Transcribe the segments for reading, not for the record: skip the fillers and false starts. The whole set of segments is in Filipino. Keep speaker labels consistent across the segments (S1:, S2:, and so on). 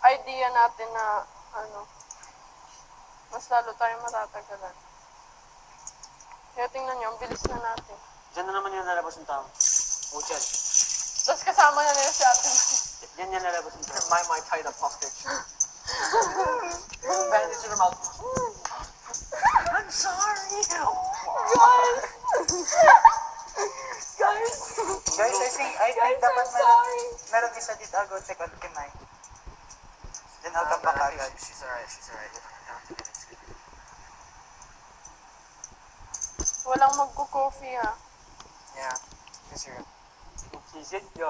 S1: idea natin na, mas lalo tayong matatagalan. Kaya tingnan nyo, ang bilis na natin.
S2: Diyan na naman yung nalabas ng tao. O, dyan.
S1: Tapos kasama na nila si ate.
S2: Yan yung nalabas ng tao.
S3: My tied up hostage. Bandage in her mouth. I'm sorry.
S1: Guys! Guys!
S4: Guys, I think dapat meron isa dito. I'll go check on Kimay. Then I'll come back agad.
S3: She's alright.
S1: Walang magko-coffee ha.
S3: Yeah. She's here.
S2: Isit nyo.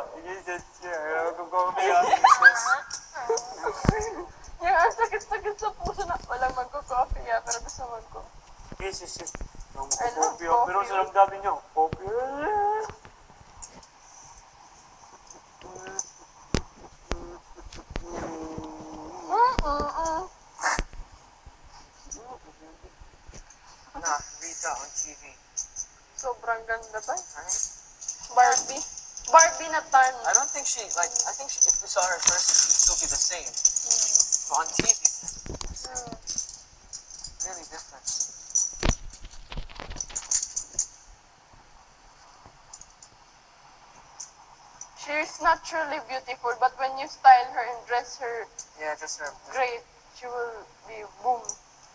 S2: Gagawin yan.
S1: Yung ang sakit-sakit sa puso na walang magko-coffee ha, pero gusto magko.
S2: Yes.
S1: I love
S2: Coffee.
S1: coffee.
S2: Pero sa damdamin nyo. Coffee.
S3: Nah, Rita on TV.
S1: Sobrang ganda ba? Barbie na tan.
S3: I don't think she, I think if we saw her in person, she'd still be the same. But on TV, it's really different.
S1: She's naturally beautiful, but when you style her and dress her
S3: Yeah, just her.
S1: great, she will be boom.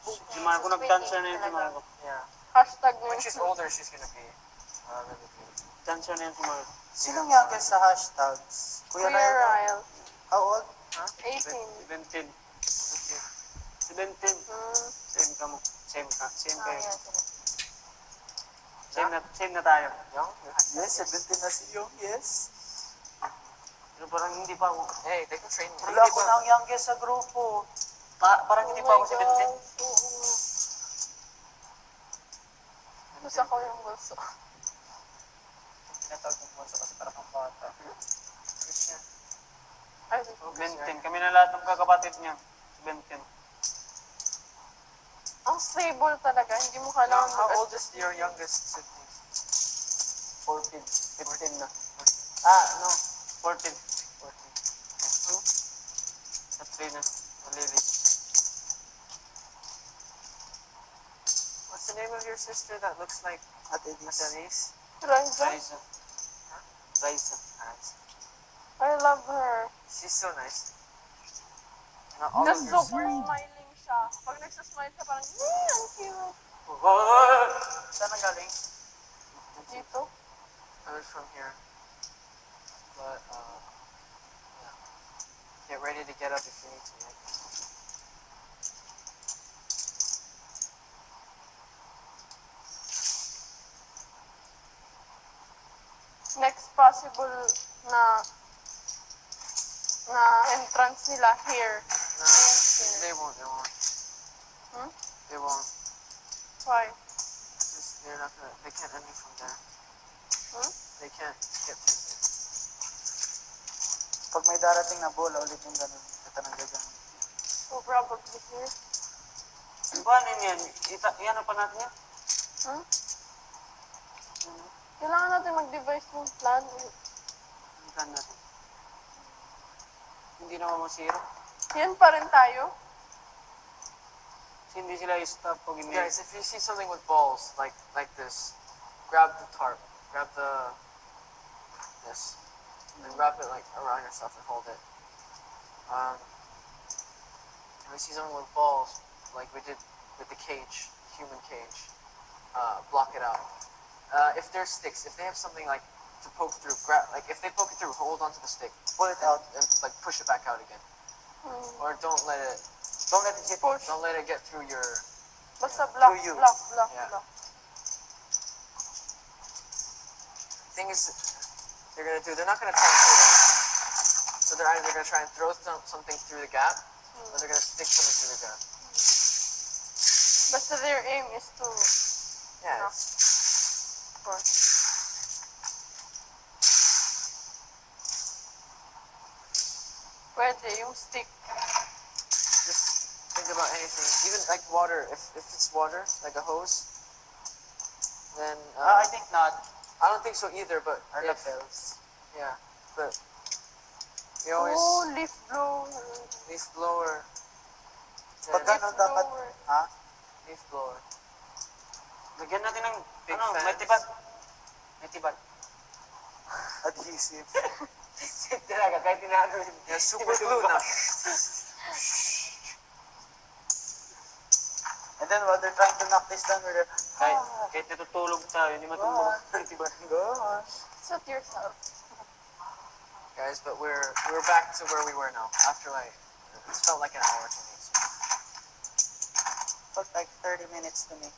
S2: Si Marco nag-dancer na yun si Marco.
S3: Yeah.
S1: Hashtag
S3: When she's older, she's gonna be really beautiful.
S2: Dancer na yun si Marco.
S4: Sinong youngest sa hashtags?
S1: Kuya
S4: Ryan?
S1: Ryle.
S4: How old?
S1: 18.
S2: 17. 17. Same ka mo. Same kayo. Same na tayo.
S3: Young?
S4: Yes, 17 na si Young, yes.
S2: Pero parang hindi pa ako.
S3: Hey, they can train me.
S4: Wala ako na ang youngest sa grupo.
S2: Parang hindi pa ako 17.
S1: Mas ako yung bulso.
S4: Tinatawag ng bunso kasi para pang bata.
S3: Christian.
S1: Ay,
S2: 17. Kami na lahat ng kakapatid niya. 17.
S1: ang stable talaga. Hindi mo
S3: Now,
S1: kailangan
S3: how old is your youngest sibling?
S2: 14. 15 na. No. 14.
S3: 14.
S2: Sa 3 na. Malili.
S3: What's the name of your sister that looks like
S4: Ate Elise.
S3: Denise?
S1: Raisa.
S2: Raisa.
S1: I love her.
S3: She's so nice. Not all
S1: Na
S3: of your
S1: super smiling siya. Pag nagsasmile ka parang, ang cute.
S4: Saan ang galing?
S1: Dito.
S3: I was from here. But, yeah. Get ready to get up if you need to. Like.
S1: Next possible na entrance nila here.
S3: No, they won't.
S1: Hmm?
S3: They won't.
S1: Why?
S3: They're not gonna. They can't enter from there.
S1: Hmm?
S3: They can't get through there.
S4: Pag may darating na bola, ulit yung ganun. Ito nang gagawin.
S1: So probably here.
S2: Paano yan? Iyan pa natin yan?
S1: Hmm? Kailangan natin mag-devise ng plan.
S2: Iyan natin. Hindi naman masira.
S1: Yan pa rin tayo.
S2: Hindi sila i-stop pag hindi.
S3: Guys, if you see something with balls like this, grab the tarp. Grab this. And wrap it like around yourself and hold it. If you see something with balls, like we did with the cage, human cage, block it out. If there's sticks, if they have something like to poke through, like if they poke it through, hold onto the stick, pull it out, and like push it back out again. Or don't let it get
S1: Push.
S3: Don't let it get through your.
S1: Basta block,
S4: Through you.
S1: block, block,
S3: Yeah.
S1: block.
S3: Thing is, they're not gonna try and throw that. So they're either gonna try and throw something through the gap, or they're gonna stick something through the gap.
S1: Basta their aim is to,
S3: Yeah.
S1: of course. Pwede, yung stick.
S3: Just think about anything, even like water. If it's water, like a hose, then
S4: I think not.
S3: I don't think so either. But
S4: Our
S3: if,
S4: lapels.
S3: yeah, but we always.
S1: Oh, leaf blow.
S3: Leaf blower.
S4: Pag
S3: Then,
S4: ganun dapat,
S1: Lower.
S4: ha?
S3: leaf blower.
S2: Lagyan natin ng,
S3: Big
S2: may
S3: fans.
S2: tibag. May tibag.
S4: Adhesive.
S2: Talaga, kahit inaano yun.
S3: Yeah, super glue na.
S4: And then while they're trying to knock this down, we're like,
S2: Kahit natutulog tayo, hindi matulog. Tibag.
S4: gosh.
S1: Suit yourself.
S3: Guys, but we're back to where we were now. After like, it felt like an hour to me. So.
S4: Felt like 30 minutes to me.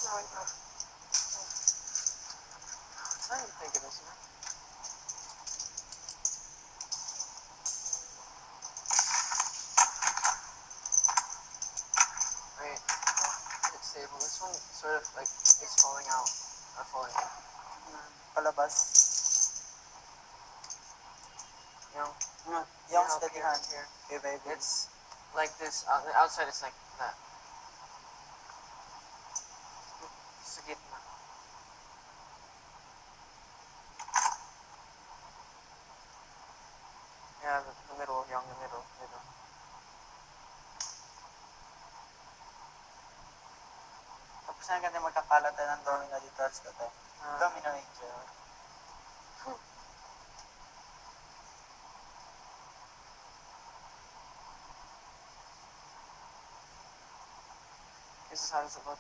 S1: No, no.
S3: It's not even thinking this, you know? Wait, it's stable. This one sort of like is falling out. Not falling out.
S4: Palabas.
S3: You know?
S4: Yung
S3: Up
S4: steady
S3: here,
S4: hand.
S3: here.
S4: Okay, baby.
S3: It's like this. The outside is like that. Sa gitna. Yeah, the middle, yung the middle.
S4: Tapos na ganda magkakalat tayo ng domino dito sa tayo. Domino angel.
S3: This is how does it look?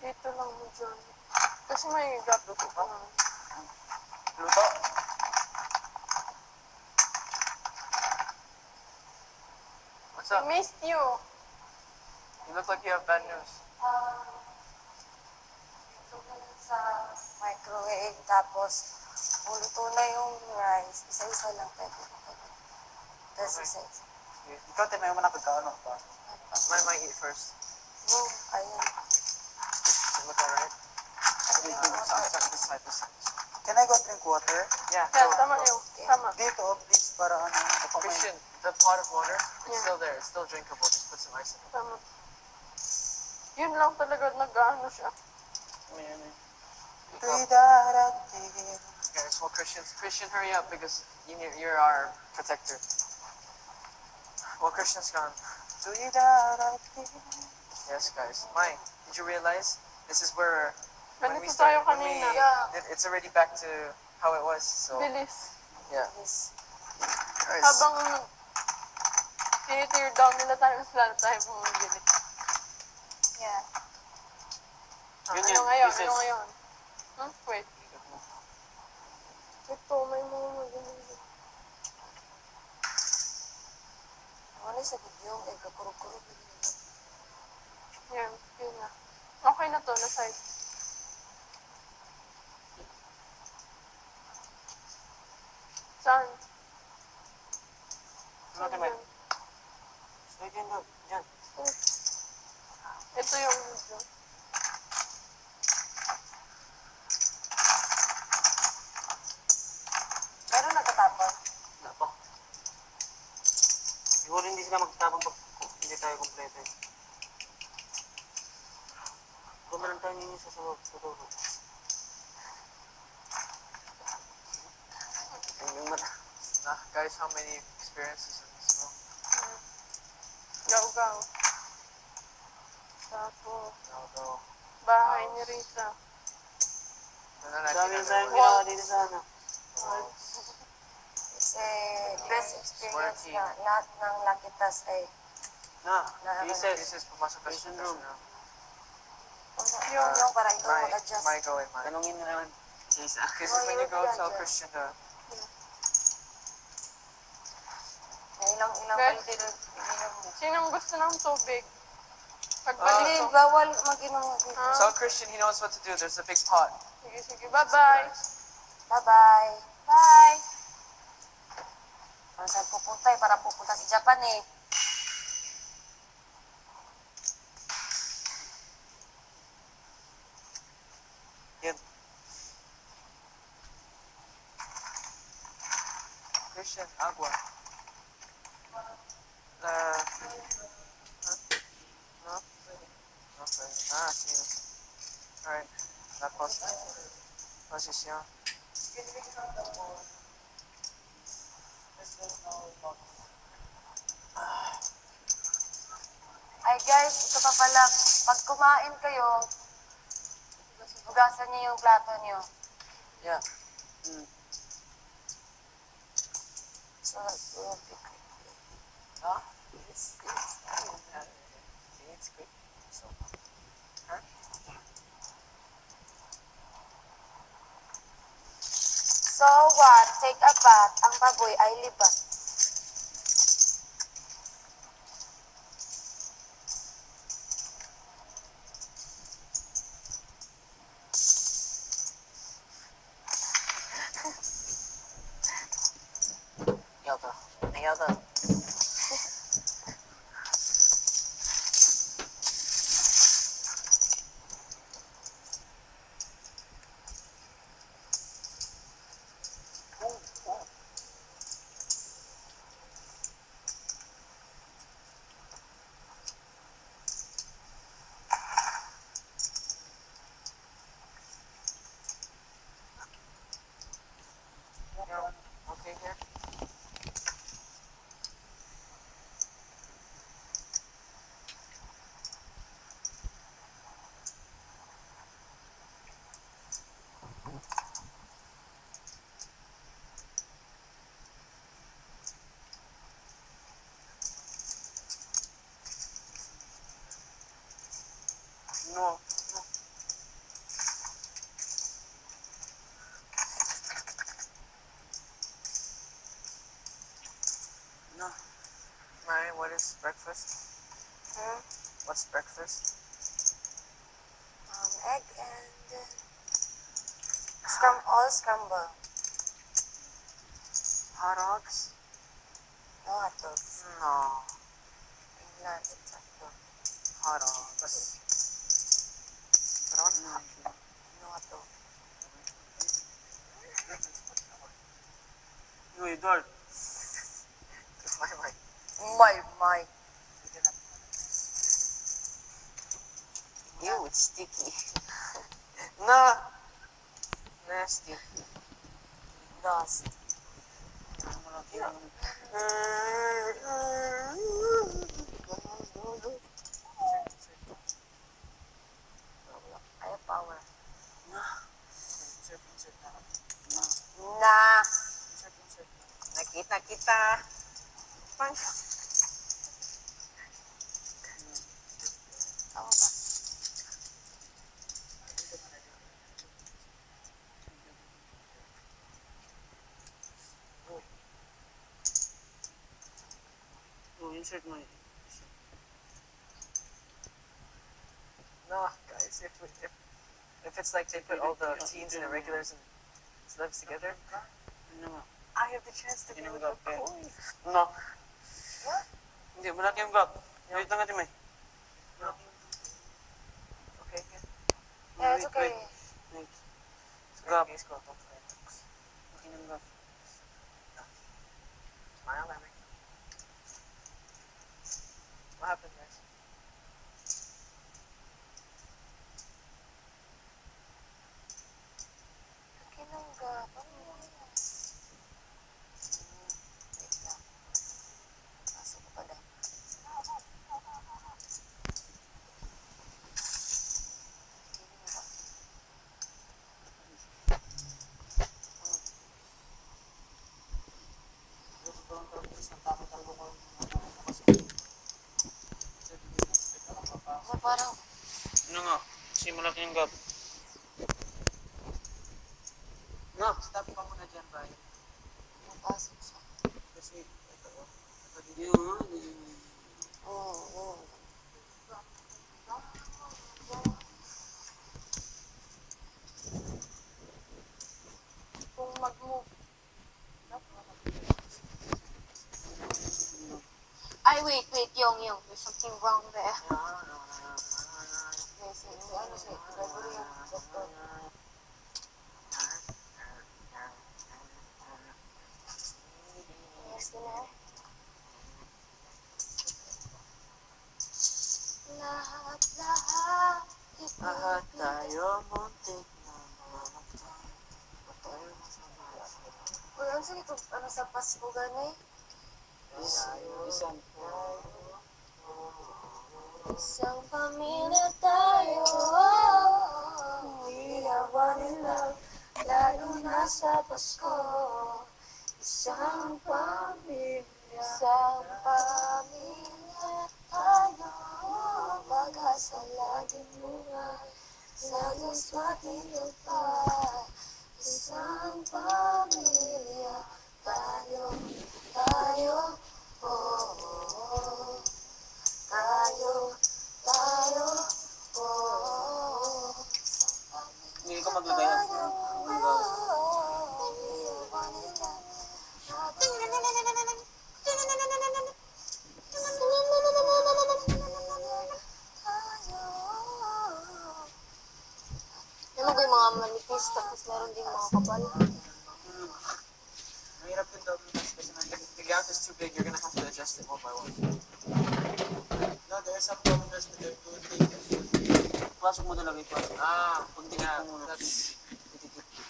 S1: Dito lang mo dyan. Kasi may gato ko pa nga.
S4: Luto.
S3: What's
S1: I
S3: up?
S1: missed you.
S3: You look like you have bad news.
S5: Ito na lang sa microwave, tapos uluto na yung rice. Isa-isa lang pwede. Tapos isa-isa.
S4: Ikaw, tinay mo na kagkaano pa.
S3: Mine might eat first.
S5: No, ayun.
S3: Does it look alright? This side.
S4: Can I go drink water?
S3: Yeah.
S1: Yan, tama yun. Tama.
S4: Dito, please, para ano. baka may-
S3: Christian, the pot of water, it's
S1: Yeah.
S3: still there. It's still drinkable. Just put some ice in it.
S1: Tama. Yun lang talaga nag-ano siya.
S4: Darating.
S3: Guys, well, Christian, hurry up because you're our protector. Well, Christian's gone.
S4: Darating.
S3: Yes, guys. Mai, did you realize this is where when we
S1: Ganito tayo
S3: started? When we,
S1: kanina.
S3: it's already back to how it was. So
S1: Bilis.
S3: yeah,
S5: Yes.
S3: guys.
S1: Habang tini-tear down nila tayo, mas lalo tayo bumibili.
S5: Yeah.
S1: Ah,
S2: Yun
S1: ano
S2: yun,
S1: ngayon?
S2: pieces.
S1: Ano ngayon? Wait. Ito, may mga magaling.
S5: Ano sa video, ay kakurog-kurog na nila.
S1: Yan, yun na. Okay na to, na side. Saan?
S2: Ano natin, Mike? Stay dyan doon. Dyan.
S1: Ito yung video.
S5: Meron nagtatapon.
S2: Wala pa. Siguro hindi sila magtatapang pag hindi tayo kompleto. Kumalang tayo ninyo sa tulo. Yung mata.
S3: Guys, how many experiences in this room?
S1: Gaw-gaw. Tapos,
S3: No.
S1: bahay ni Rita.
S2: Dami yung sayang ginawa dito sa ano.
S5: It's a best experience na lahat ng Lakitas ay
S2: Pieces.
S3: This is pumasok ka sa
S2: Christian
S3: room.
S5: yung para ikaw
S3: Mai,
S5: mag-adjust.
S3: Mai, go in, Mai.
S2: Tanungin na naman. Isa.
S3: This is when you go tell Christian to.
S5: Ilang
S1: Guys.
S5: balde na ininom mo.
S1: Sinong gusto ng tubig?
S5: Hindi,
S1: Pagbalik ko.
S5: bawal mag-inom mo dito.
S1: Ah.
S3: Tell Christian he knows what to do. There's a big pot.
S1: Sige, sige. Bye-bye.
S5: Bye-bye. Bye! Para saan pupunta eh? Para pupunta si Japan eh.
S2: Yan.
S3: Christian, agua. Huh? No? Okay. See you. Alright. Position.
S5: Ay guys, ito pa pala. Pag kumain kayo, hugasan niyo yung plato niyo.
S3: Yeah.
S5: So, it will be quickly.
S3: Oh, it's not even that. It's quick. So, huh?
S5: So what? Take a bath. Ang baboy ay libat.
S3: Yelta. Yelta. Okay here.
S2: No.
S3: No. Mari, what is breakfast?
S5: Hmm?
S3: What's breakfast?
S5: Egg and all scramble.
S3: Hot dogs?
S5: No hot dogs.
S3: No.
S5: Not it's hot dog.
S3: Hot dogs. Pero ano?
S5: No hot dog.
S2: No, Edward.
S5: My.
S3: Ew, it's sticky. No. Nasty.
S5: Dust. I have power. Nah.
S3: Nakita kita.
S5: Tama pa.
S2: No, insert mo.
S3: No, guys, if it's like they put all the teens and the regulars and celebs together,
S2: Ano nga?
S3: I have the chance to be with the
S2: Ginagawa.
S3: coin.
S2: No. Hindi, malaki yung gap. Wait lang natin may.
S3: Okay,
S5: Yeah, it's okay.
S2: Wait.
S3: Gap.
S2: Gap. Malaki ng gap.
S3: Smile at me. What happened, guys?
S5: Kinangga. Ano mo yan? Wait lang. Pasok ko pala. Kinangga. Na parang
S2: Ano nga? Kasi malaki yung gap.
S3: No, stop ka muna dyan, Brian.
S5: napasok siya.
S3: Kasi, ito,
S2: Hindi nga.
S5: Oo. Kung mag-move. Ay, wait, Yung. There's something wrong there. Si Gregory yung doktor. Yes, dinner. Lahat,
S3: lahat tayo muntik
S5: Uy, ano sige ito, ano sa Pasko gani?
S4: Isang.
S5: Isang pamilya tayo, we are one in love, lalo na sa Pasko. Isang pamilya tayo, pag-asa laging buhay, sa Diyos matintupad. Isang pamilya tayo, oh, oh. Tayo, oh.
S2: Hindi ko maglagay ng
S5: Ano ba yung mga manipis, tapos meron ding mga kapal?
S3: Mahirap yung double mask kasi the gap is too big. You're gonna have to adjust it one by one.
S4: No, there are some governors that they're too thick and too thin.
S2: pasok mo talaga ipasok.
S3: Kunti nga. That's...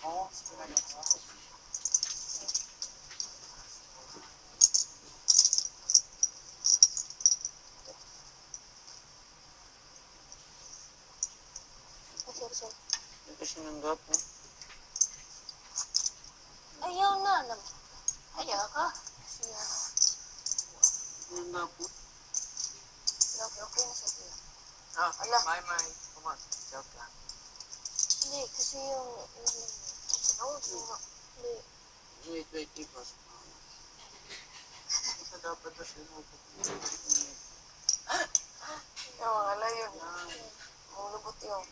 S4: Oh, sige na yan.
S5: Sorry.
S2: Ito sinunggap, eh.
S5: Ayaw na naman. Ayaw ka. Siya.
S2: Sinunggap po.
S5: Okay na siya sila.
S3: Ah, my. Come on. Joke lang.
S5: Hindi, kasi yung... Hindi.
S2: Wait, ipasok mo.
S4: Ito dapat na sinubo.
S5: Yung mga layon. Mulubot yung...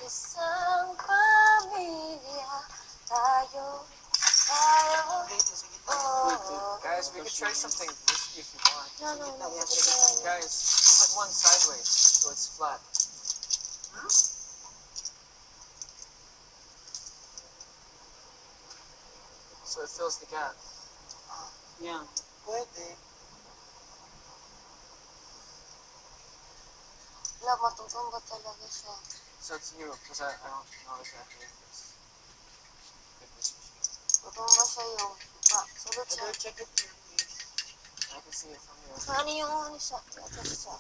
S5: Isang pamilya tayo, oh.
S3: Guys, we could try something risky if you want.
S5: No,
S3: Guys, put one sideways so it's flat. So it fills the gap.
S2: Yan.
S4: Pwede.
S5: Wala, matutumba talaga siya.
S3: So it's you, because I don't know exactly this.
S5: Tutumba siya yung... Sulot siya.
S4: Check it here, please.
S3: I can see it from here.
S5: Ano yung ano siya? Atas siya.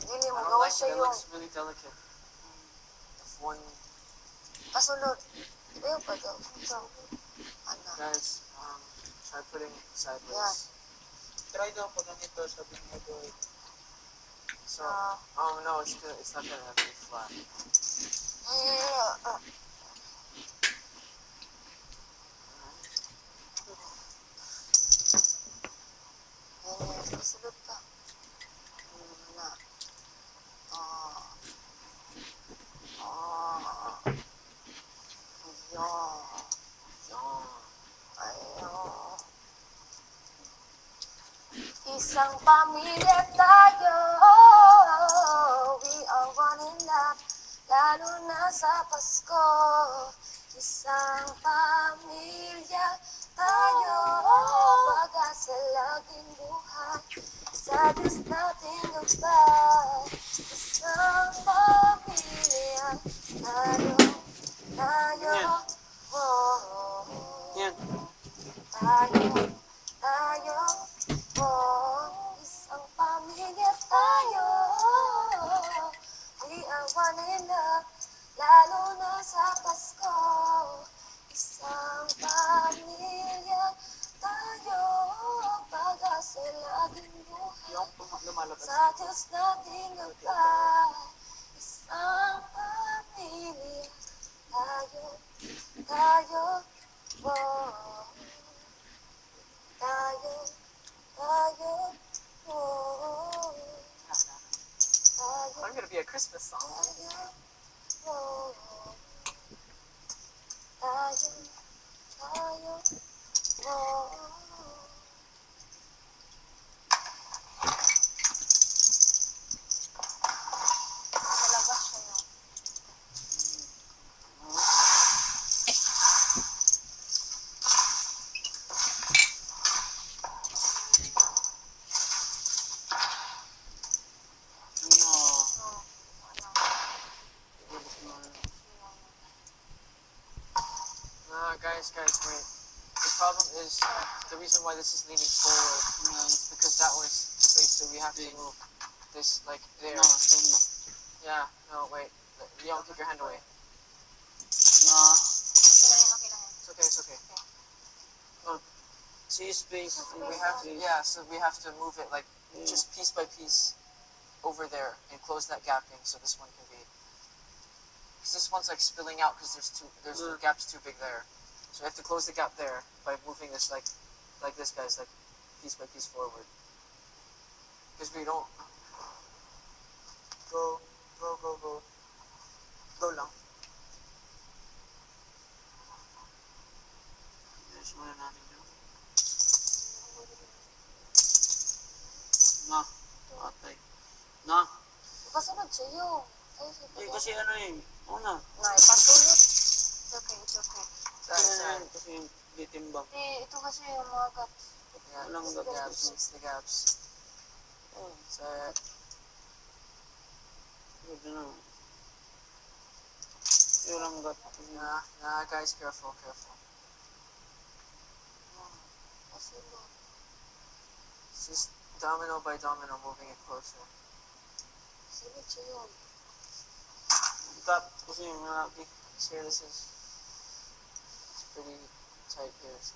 S5: Dili
S3: I
S5: mo,
S3: don't
S5: gawa
S3: like
S5: siya
S3: it. It
S5: yung...
S3: looks really delicate. If one,
S5: Pasulot. Ayaw pa daw. Ito. Ano?
S3: guys, try putting it sideways.
S4: Try daw po ganito, sabi niya doon.
S3: So, oh no, it's not gonna be flat.
S5: Pasulot ka. Na. Ayaw. Isang pamilya tayo, we are one in love, lalo na sa Pasko. Isang pamilya tayo, pag-asa laging buhay, sa Diyos natin lupad. Isang pamilya tayo, oh.
S2: Yan.
S5: Tayo, oh, isang pamilya tayo. We are one in love, lalo na sa Pasko. Isang pamilya tayo, pag-asa laging buhay,
S3: Lumalabas.
S5: sa Diyos natin lupad. Isang pamilya tayo, oh. Tayo, oh.
S3: I'm gonna be a Christmas song.
S5: Tayo, oh. Tayo, oh. Palabas siya, no?
S2: Ano?
S5: Oh, ano?
S2: Ilabas mo.
S3: guys, wait. The problem is, the reason why this is leaning forward is because that was space, so we have to move this, like, there.
S2: No, doon na.
S3: Yeah, no, wait. Leon, take your hand away.
S2: Na,
S5: Okay lang yan.
S3: It's okay, it's okay.
S2: see space.
S3: We have to, yeah, so we have to move it, like, just piece by piece over there and close that gapping so this one can be. Because this one's, like, spilling out because the gap's too big there. So we have to close the gap there by moving this, like this, guys, like, piece by piece forward. Because we don't. Go. Go lang.
S2: Yes, muna natin yun. Na, atay. Na,
S5: Pasunod sa'yo. Ay, sige.
S2: kasi ano yun. Una.
S5: Nay, pasunod. It's okay, it's okay.
S3: Sorry.
S2: Kasi yung ditimbang.
S5: Ito kasi yung mga gaps.
S3: Yeah,
S2: Walang
S3: it's the
S2: gaps.
S3: gaps. It's the gaps.
S2: Oh,
S3: Sorry.
S2: good na. Walang gat.
S3: Nah, guys, careful.
S5: Pasunod.
S3: It's just domino by domino, moving it closer.
S5: Pasunod sa'yo.
S2: Gat kasi yung malaki.
S3: So this is pretty tight here. So.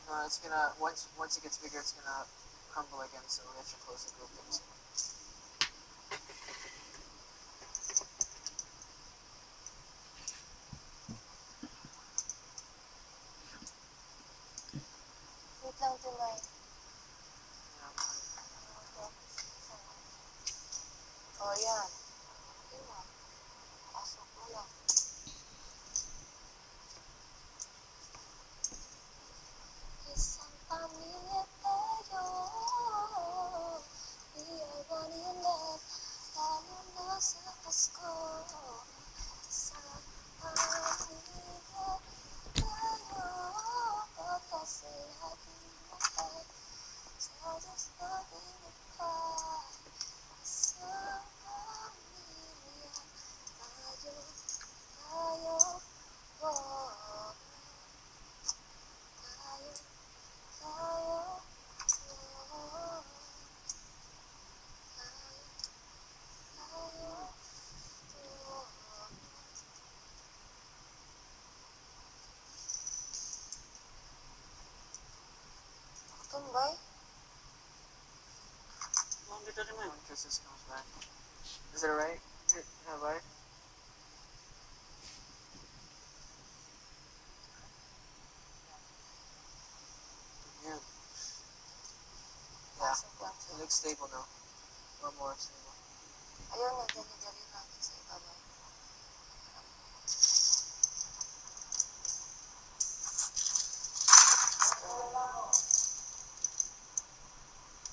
S3: No, it's gonna once it gets bigger, it's gonna crumble again. So we have to close the groupings.
S5: Wait lang, Tunay. Oh, yan. Okay na. Pasok mo lang. Isang pamilya tayo. We are one in love. Lalo na sa Pasko. Isang pamilya tayo. Kasi ating mahal. Sa Diyos natin ipahal. Isang pamilya tayo. Oh. Tumbay?
S2: Ang dito rin mo yun.
S3: When Christmas comes back. Is it right? Yeah, right.
S2: Yan.
S3: Yeah.
S5: Pasok lang
S3: It
S5: siya.
S3: looks stable now. One more stable.
S5: Ayun na, dali-dali natin sa ibabaw.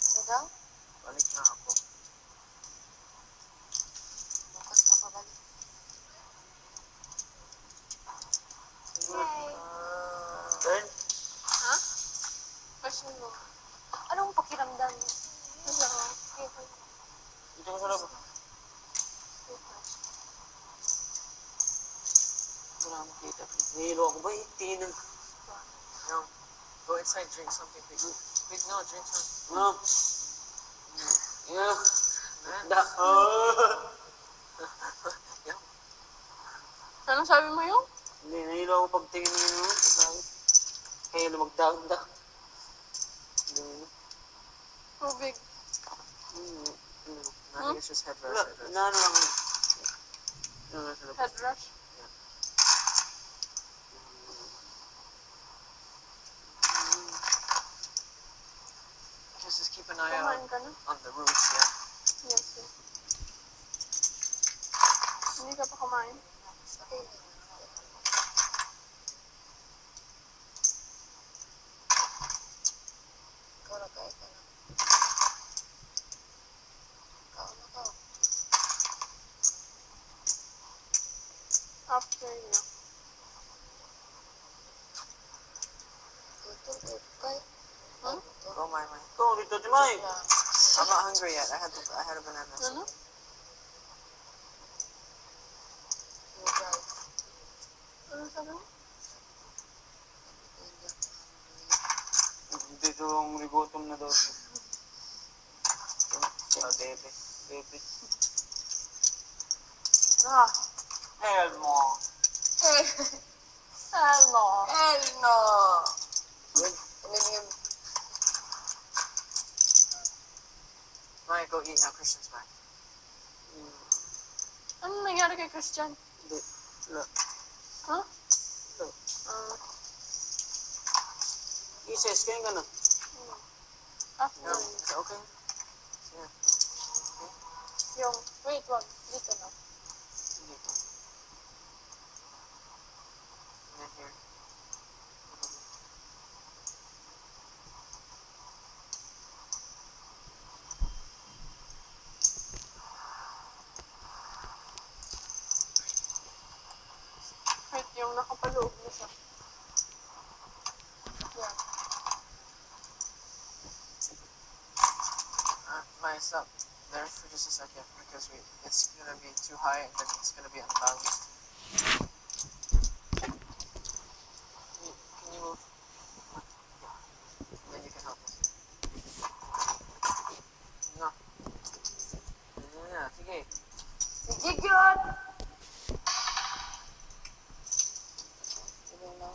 S5: Ano daw?
S3: Balik na ako.
S5: Bukas ka pa balik.
S2: Turn.
S1: Question mo.
S5: Anong pakiramdam?
S1: Hello.
S2: Dito ka sa labo. Wala akong makita. Nihilo ako ba? Tingin
S3: No. Go inside, drink something. Wait, no, drink something.
S2: No. Yeah.
S3: Man.
S2: Da.
S3: Yeah.
S1: Anong sabi mo yung?
S2: Hindi, nahilo ako pag tingin mo. Kaya lumagdaon da.
S1: Tubig.
S3: I think it's just head rush.
S2: Wala,
S3: Head rush.
S2: inaano lang. Ano sa labas?
S1: Head rush.
S3: Just keep an eye
S1: Kumain
S3: out
S1: ka na?
S3: on the roots, yeah.
S1: Yes, yes. Hindi ka pa kumain?
S5: Okay. Ikaw na kahit ano. Ikaw na ka.
S1: After niya.
S5: Tutulog kahit
S2: Mike.
S3: I'm not hungry yet. I had a banana.
S1: Ano? Ano sabi mo?
S2: Hindi daw gutom na daw siya. Bebe. Bebe.
S1: Ah.
S2: Elmo.
S1: Elmo.
S5: Elmo! Ano yung
S3: Mike, go eat now. Christian's back.
S1: Ano nangyari kay Christian?
S2: Hindi. Wala.
S1: Huh?
S2: Ito.
S1: Ah.
S2: Isis, kaya ka na.
S1: After.
S3: No, is it okay? Yeah.
S1: Yung, wait, wag. Dito na.
S3: And then here.
S1: Wait, yung nakapaloob na siya. Yan.
S3: Mike, stop there for just a second because it's gonna be too high and then it's gonna be unbalanced. Can you move? And then you can help us. No. Yeah, sige.
S5: Sige, God! Sige na.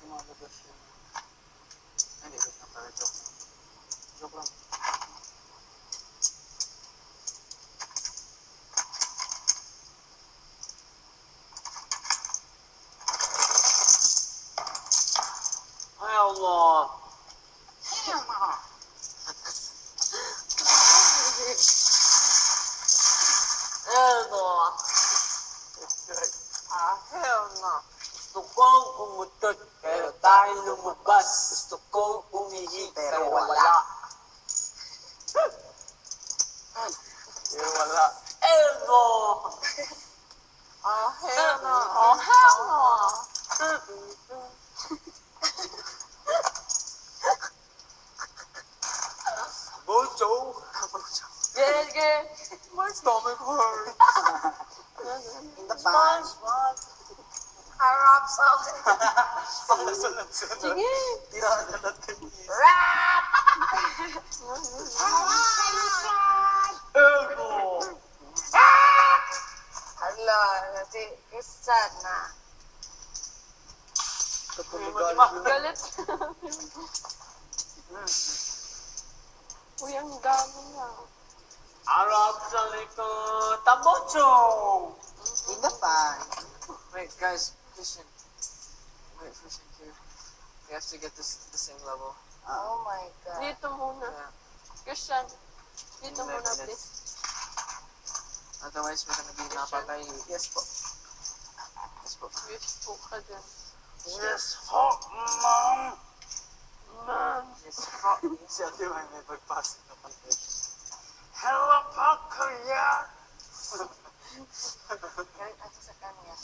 S2: Lumalabas siya.
S3: Hindi, wait lang pala. Joke.
S2: Joke lang. Ay, Allah. Elmo. Hell no. Gusto kong umutot, pero tayo lumabas. Gusto kong umihi, pero wala. Pero wala. Elmo! Hell no.
S1: Oh, hell no!
S2: Bojo!
S1: Get, get!
S2: My stomach hurts.
S5: In the back. Harap sa
S2: Sunod-sunod.
S1: Sige!
S2: Tinadalat ka niya.
S5: Rap!
S2: Elmo!
S5: Hala, si Christian na.
S1: Galit. Uy, ang dami na.
S2: Arab sa likod. Tabocho!
S4: In the back.
S3: Wait, guys, Christian. Wait, Christian, here. We have to get this the same level.
S5: Oh my God.
S1: Dito muna.
S3: Yeah.
S1: Christian, dito
S2: Hindi,
S1: muna,
S2: hindi.
S1: please.
S3: Otherwise, we're gonna be napatay.
S4: Yes po.
S3: Yes, po.
S1: Wish po ka dyan.
S2: Yes, fuck, mom!
S1: Man.
S2: Yes, fuck. Si Ate May may pagpasok na pag Hello, fuck, kuya!
S5: Galit ako sa kanya.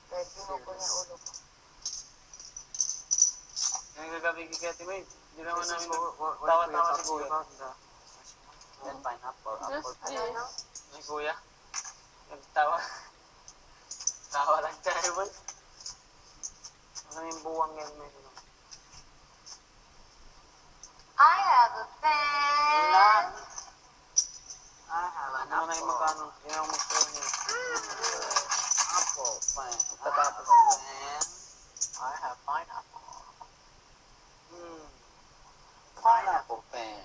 S5: Kaya pinuko niya ulo ko.
S2: Yung gagabi kay Ate May, hindi naman
S3: This is
S2: namin
S3: what
S2: tawa-tawa
S3: we're
S2: si
S3: talking
S2: Kuya.
S3: about.
S2: Then pineapple,
S1: Just
S5: Ano, ano?
S1: this.
S2: Si Kuya, nagtawa. Tawa lang tayo ba? Ano yung buwang yan may
S5: I have a pen.
S2: Ano na yung magkano? Yun ang gusto niya.
S3: Apple fan.
S2: Pagkatapos.
S3: I have pineapple.
S4: Pineapple pen.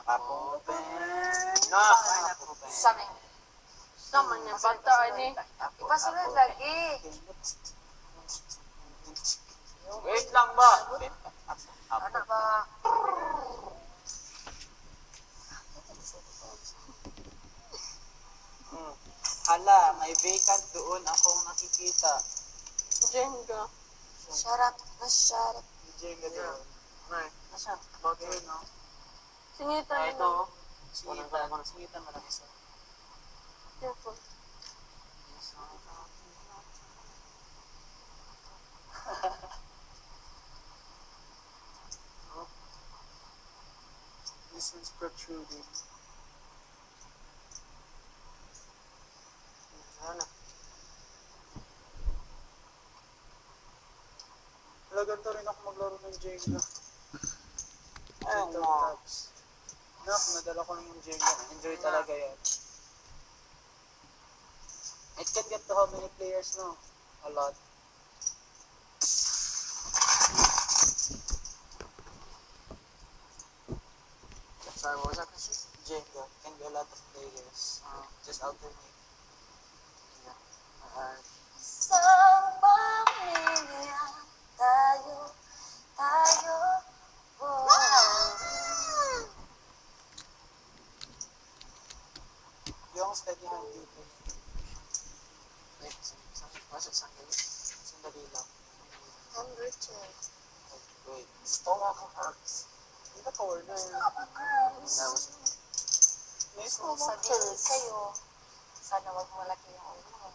S3: Apple fan.
S2: Na!
S3: Pineapple fan.
S5: Saming.
S1: Sama niya, bata ni.
S5: Ipasunod lagi.
S2: Wait lang ba?
S5: Ano ba?
S4: Hala, may vacant doon akong nakikita.
S1: Jenga.
S5: Shut up. Na shut up.
S4: Jenga doon.
S3: Right.
S4: Nasa?
S3: About here, no?
S1: Singitan
S2: Ah,
S1: na
S2: ito,
S1: lang.
S2: singitan. Singitan malaki sa.
S1: Careful.
S2: This one's protruding. Ano?
S4: Wala, ganito rin ako maglaro ng Jenga.
S2: Ayun
S4: Gentle
S2: mo.
S4: taps. Nak, nadala ko lang yung Jenga. Enjoy talaga yan. It can get to how many players, no? A lot.
S3: Sorry, what was that question?
S4: Jenga can be a lot of players. Just alternate.
S5: Isang pamilya tayo, oh.
S4: Yung steady hand dito.
S3: Wait, was it something?
S4: Sandali lang.
S5: Hungry chill.
S4: Wait. Stomach hurts. Hindi na corner.
S3: That was
S4: May
S5: Kung
S4: stomach
S5: sabihin
S4: hurts.
S5: sa'yo, sana wag malaki yung ulo mo.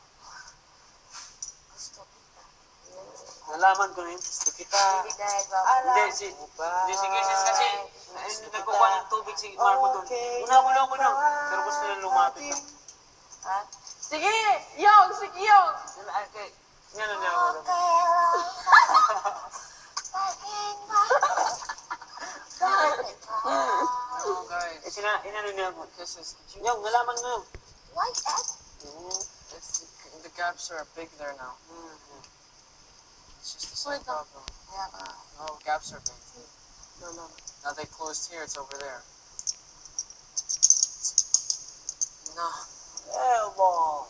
S5: Gusto kita.
S2: Nalaman ko na yun. Gusto kita.
S5: Hindi dahil
S2: Hindi,
S5: bago.
S2: hindi si Kisses kasi nagkukuha ng tubig si Marco doon. Una. Pero gusto nila lumapit na.
S5: Ha?
S1: Sige! Yong! Sige, Yong!
S2: Okay. Yan niya ako.
S5: Okay lang. Bakit ba? Bakit ba?
S3: oh, guys.
S2: Inano niya ako.
S3: Kisses, did you?
S2: Yung, nalaman mo yun.
S5: Why Ed?
S3: It's the gaps are big there now. It's just the same
S1: Wait, no.
S3: problem.
S5: Yeah.
S3: No, gaps are big.
S2: No.
S3: Now they closed here, it's over there. No.
S2: Elbow.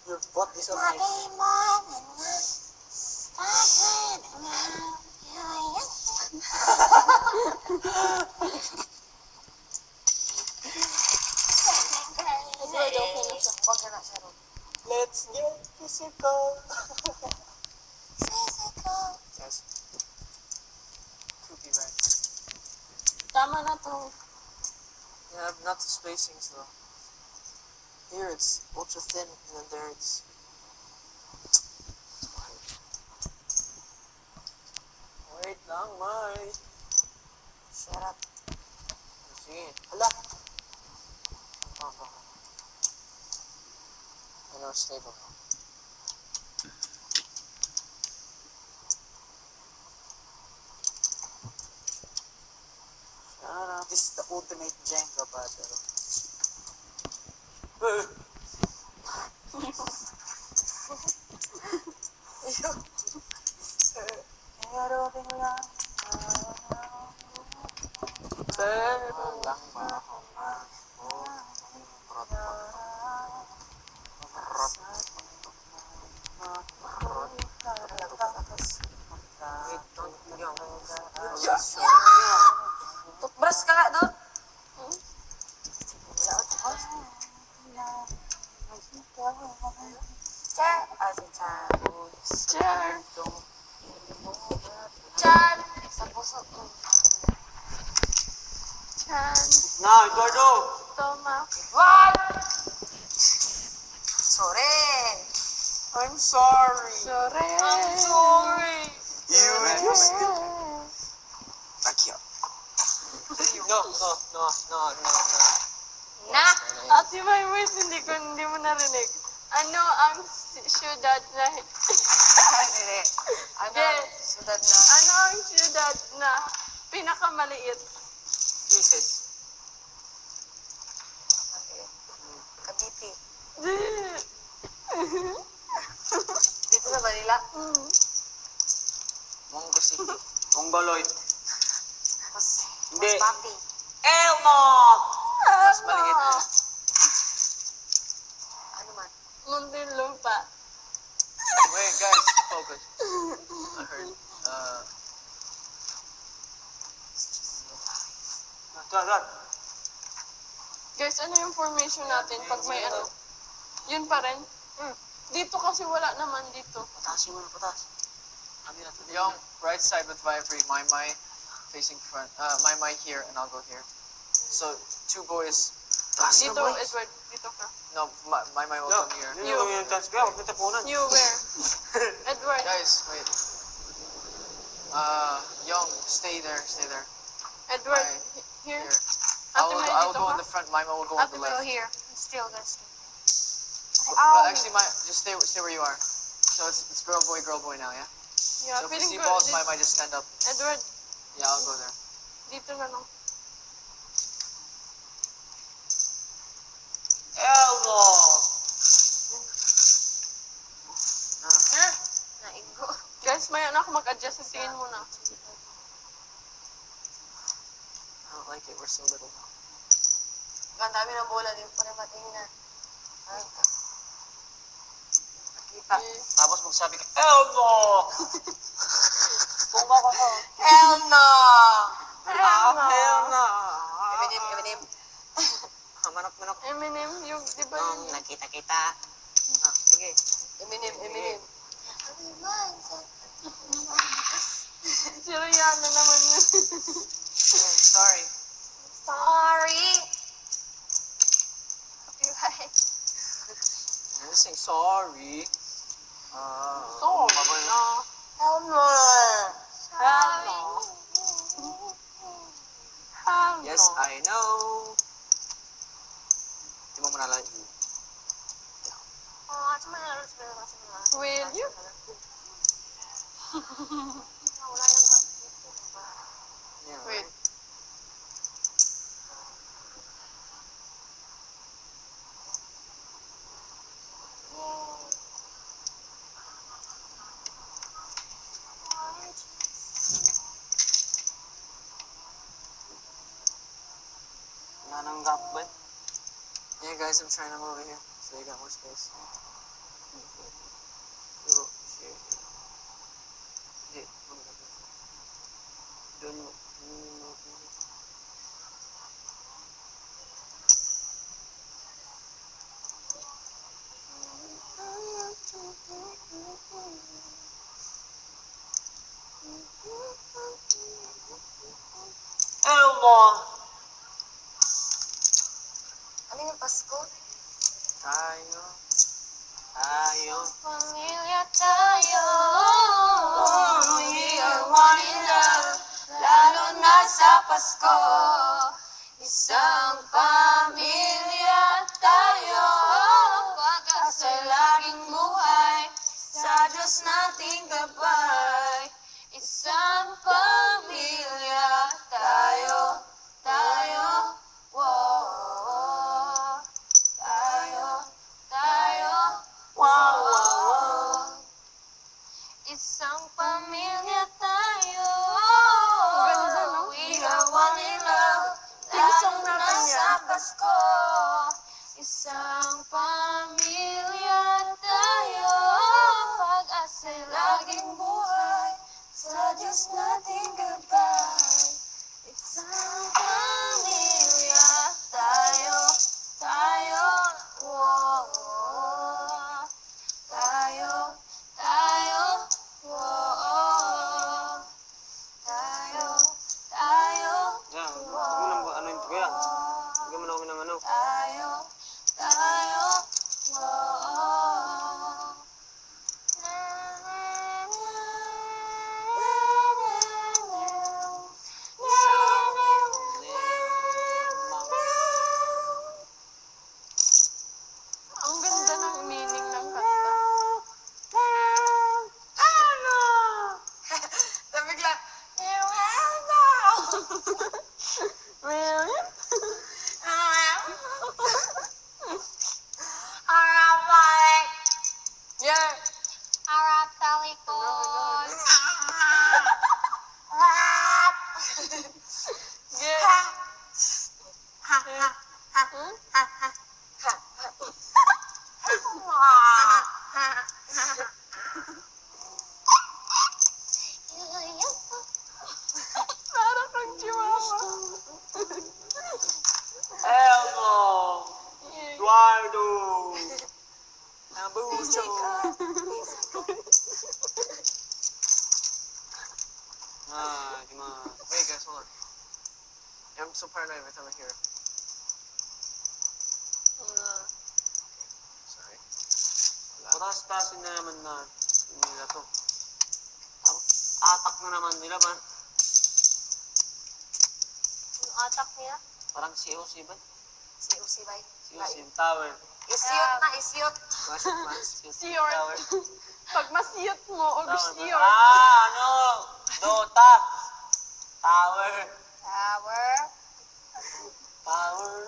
S4: Your butt is on
S5: Lagi
S4: ice.
S5: mo na bakit nga
S1: Siguro okay na siya.
S5: Huwag ka na siya ron.
S4: Let's get physical.
S5: Physical.
S3: Yes. Could be right.
S1: Tama na to.
S3: Yeah, not the spacings though. Here it's ultra thin, and then there it's. Wait lang, Mai.
S5: Shut up.
S3: See?
S4: Hala.
S3: I know it's stable now.
S4: This is the ultimate Jenga battle. Pero lang.
S3: Pero lang ba? Wait, don't
S5: Toothbrush ka nga doon. Char. Ah, si Char.
S1: Char! Chan!
S5: Sa puso ko.
S1: Chan!
S2: Na, Eduardo!
S1: Stomach.
S5: What? Sorry.
S3: I'm sorry.
S1: Sorry!
S5: I'm sorry.
S4: You
S1: Sorry!
S3: No.
S5: Na.
S1: Ate, my words, hindi mo narinig. Ano ang syudad na...
S5: Hindi. Ano?
S1: Yes.
S5: Sudad na.
S1: Ano ang syudad na pinakamaliit?
S3: Jesus.
S5: Cavite. Dito sa Manila.
S3: Mongo City.
S2: Mongoloid.
S5: Mas
S2: Hindi.
S5: papi.
S2: Elmo!
S3: Mas maliit.
S5: Ano man?
S1: Muntinlupa.
S3: Wait, guys, focus. I heard.
S2: Tuwagat.
S1: Guys, ano yung formation natin pag may ano? Yun pa rin. Dito kasi wala naman dito.
S2: Patasin mo na, patas.
S3: Young, right side with Vibree. My facing front. My here, and I'll go here. So 2 boys.
S1: Dito, Edward. Dito ka.
S3: No, my will
S2: Yo,
S3: come here.
S2: yun yung chance ko. Huwag natapunan.
S1: You where? Edward.
S3: Guys, wait. Young, stay there.
S1: Edward.
S3: Bye.
S1: Here.
S3: Here.
S1: Ate May,
S3: I'll
S1: dito
S3: go
S1: ka?
S3: in the front. Mima will go on
S1: Ate
S3: the
S1: May,
S3: left.
S1: here. Still gonna stay.
S3: Well, actually, just stay where you are. So it's girl boy now, yeah.
S1: Yeah,
S3: So if you
S1: feeling
S3: see
S1: good.
S3: balls, Mima just stand up.
S1: Edward,
S3: Yeah, I'll go there.
S1: dito na lang.
S2: Elmo!
S5: Naigo.
S1: Guys, may anak mag-adjust sa tingin mo na.
S3: I don't like it. We're so little now.
S5: Ang dami ng bola, di pa rin matingnan. Ay,
S1: Eh,
S2: Tapos magsabi ka, Elmo! Pumba ko ko.
S5: hell no!
S3: no!
S5: Eminem.
S3: Manok.
S1: Eminem, yung, di ba yun?
S2: Nakita-kita. Sige.
S5: Eminem.
S1: Si Rihanna naman yun.
S3: Sorry.
S5: Sorry. Copyright.
S3: I'm just saying sorry.
S1: Sorry na.
S5: Hell no.
S1: Hell no. Hell
S3: Yes,
S1: no.
S3: I know. Di mo manala you.
S5: Oh, cuma harus benar.
S1: Will you?
S5: Wala nang dito.
S3: Yeah,
S1: Wait.
S3: right?
S2: Nananggap ba?
S3: Yeah, guys, I'm trying to move over here so you got more space.
S2: Doon mo. Elmo!
S5: Ano yung Pasko?
S3: Tayo.
S5: Pamilya tayo. We are one in love. Lalo na sa Pasko. Isang pamilya tayo. Pag-asa laging buhay. Sa Diyos nating gabay. Isang pamilya tayo. Wow. Tayo. Wow. Isang pamilya tayo.
S1: Ganda, no?
S5: We are one in love.
S1: Tigsong
S5: Lalo na
S1: natin yan.
S5: sa Pasko. Isang pamilya tayo. Pag-asa'y laging buhay. Sa Diyos nating gabay. Isang pamilya tayo. Wow. Tayo. Wow. Tayo.
S2: Yan. Huwag mo nang ano yung tukoy yan. Huwag mo na ng ano.
S5: Tayo. Wow.
S1: Ang ganda ng meaning ng kanta.
S5: Sabi lang, yung ano?
S1: Really?
S5: Harap balik.
S1: Yeah.
S5: Harap talikod.
S1: Yeah. Parang kang chihuahua.
S2: Elmo! Eduardo!
S3: Nabucho.
S2: Come on.
S3: Wait, guys, hold on. I'm so paranoid every time I hear it. Sorry.
S2: Patas-tasin na naman na nila to. Atak na naman nila ba?
S1: Yung atak niya.
S2: Parang COC ba?
S5: Si Usibay.
S2: COC yung tower.
S5: Isyot na, isyot.
S3: Classic plans.
S1: Siyort.
S2: Tower.
S1: Pag masiyot mo, o
S2: Tower ba?
S1: siyort.
S2: Ano? Dota. Tower.
S5: Tower.
S2: Power.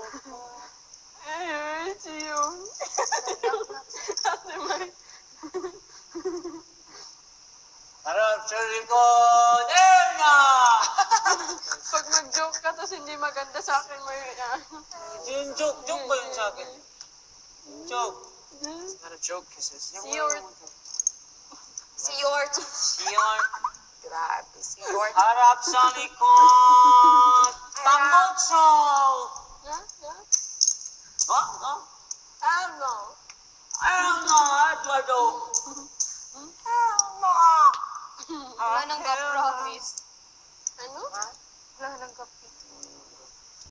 S1: Eh, siyong. Ate May.
S2: Harap sa likod. Erna!
S1: Pag mag-joke ka, tapos hindi maganda sa akin, may
S2: Yung joke. Joke ba yun sa akin? Joke.
S3: It's not a joke, kisses.
S1: Siyort.
S5: Siyort.
S2: Siyon.
S5: Grabe, siyort.
S2: Harap sa likod. Pangotso.
S1: Ha? Ha?
S2: Oh?
S1: Ano?
S2: Ayun nga, Eduardo.
S5: Wala nang ka-promise.
S1: Ano?
S5: Wala nang ka-pick.